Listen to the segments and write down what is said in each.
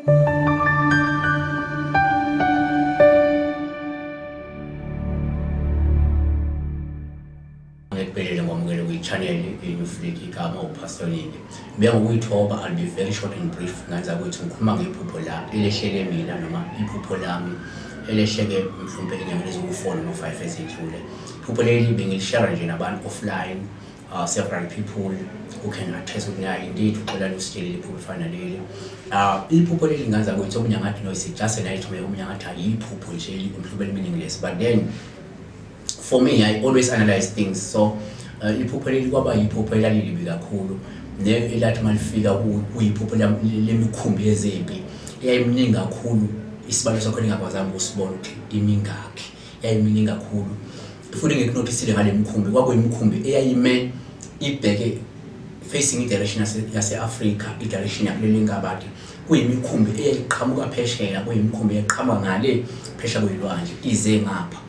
ngekuphelele ngomukele kwi-channel yefleki igama uPastor Ningi. Ngiyangokuyithoba, I'll be very short and brief. Ngenza ukuthi ngikhuluma ngephupho la elehleke mina noma iphupho lami elehleke mhlawumbe enyangeni eziwu-4 noma 5 ezidlule. Iphupho leli bengilishare nje nabantu offline, several people who can attest ukuthi indeed ucela lusitshelile iphupho efana leli. Iphupho leli ngenza ukuthi omunye ngathi no, it's just a nightmare, omunye ngathi yiphupho nje mhlawumbe meaningless, but then for me, I always analyze things. So, iphupho leli kwaba iphupho elalilibi kakhulu. Elathi malifika kuyiphupho lemikhumbi yezempi. Yayiminingi kakhulu. Isibalo sakho ningakwazanga usibona ukuthi imingakhi. Yayiminingi kakhulu. Futhi ngikunotisile ngale mikhumbi kwakuyimikhumbi eyayime ibheke facing direction yase-Africa, direction yakuleli ngabade. Kuyimikhumbi eyayiqhamuka phesheya, kuyimikhumbi eyayiqhamuka ngale phesheya kwelwandle ize ngapha.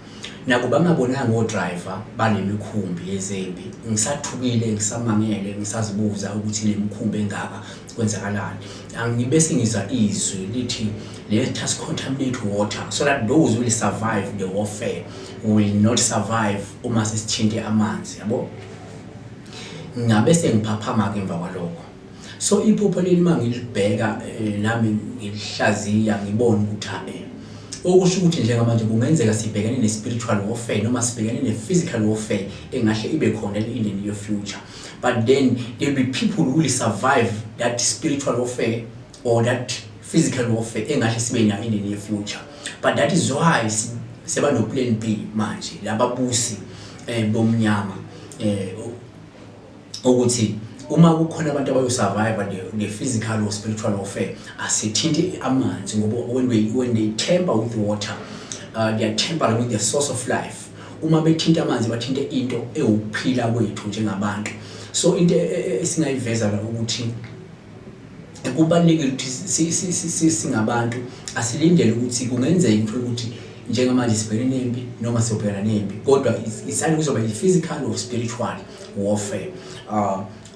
Nakuba ngabonanga ngo-driver banemikhumbi yezempi, ngisathukile, ngisamangele, ngisazibuza ukuthi le mikhumbi engaka kwenzakalani. Angibese ngizwa izwi lithi, let us contaminate water so that those will survive the warfare will not survive uma sesithinte amanzi, yabo. Ngabese ngiphaphama ke emva kwalokho. So iphupho leli mangilibheka nami ngilihlaziya ngibona ukuthi okusho ukuthi njengamanje kungenzeka sibhekane ne-spiritual warfare noma sibhekane ne-physical warfare engahle ibe khona in the near future, but then there will be people who will survive that spiritual warfare or that physical warfare engahle sibe nayo in the near future. But that is why seba no plan B manje lababusi bomnyama ukuthi uma kukhona abantu abayosurvive the physical or spiritual warfare, asithinte amanzi ngoba when they tamper with water, they are tampering with the source of life. Uma bethinta amanzi bathinte into ewukuphila kwethu njengabantu. So into esingayiveza la ukuthi kubalulekile ukuthi singabantu asilindele ukuthi kungenzeka ukuthi njengamanje sibhekene nempi noma sibhekana nempi, kodwa isali kuzoba i-physical or spiritual warfare.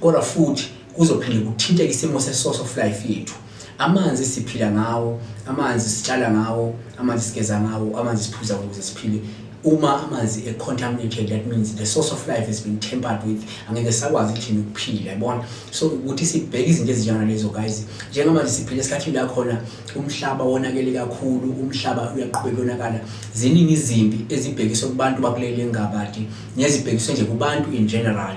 Kodwa futhi kuzophinde kuthinte isimo se-source of life yethu. Amanzi siphila ngawo, amanzi sitshala ngawo, amanzi sigeza ngawo, amanzi siphuza ukuze siphile. Uma amanzi contaminated, that means the source of life has been tampered with. Angeke sakwazi thina ukuphila, yabona. So ukuthi sibheke izinto ezinjana lezo guys. Njengamanje siphila esikhathini la khona umhlaba wonakele kakhulu, umhlaba uyaqhubeka yonakala. Ziningi izimpi ezibhekiswe kubantu bakuleli ngabadi, nezibhekiswe nje kubantu in general.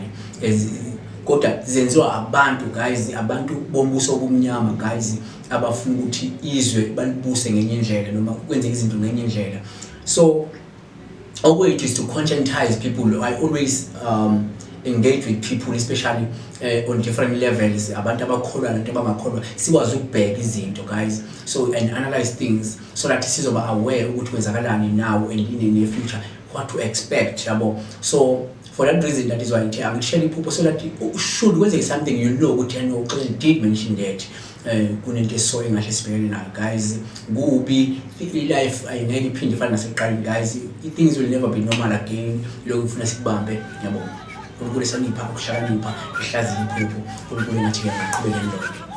Kodwa zenziwa abantu guys, abantu bombuso obumnyama guys abafuna ukuthi izwe balibuse ngenye indlela noma kwenze izinto ngenye indlela. So our way is to conscientize people. I always engage with people, especially on different levels. Abantu abakholwa nabantu abangakholwa sikwazi ukubheka izinto guys, so and analyze things so that sizoba aware ukuthi kwenzakalani now and in the near future, what to expect, yabo. So for that reason, that is why I'm sharing iphupho so that should when something you know what you know, because did mention that kunento so engahle sibhekene nayo guys. Kubi life ayingeke iphinde ifana naseqaleni guys. Things will never be normal again. Lokho ufuna sikubambe, yabo. UNkulunkulu esanipha ukuhlakanipha, ihlaziya iphupho. uNkulunkulu ngathi ke ngaqhubeka nendlela.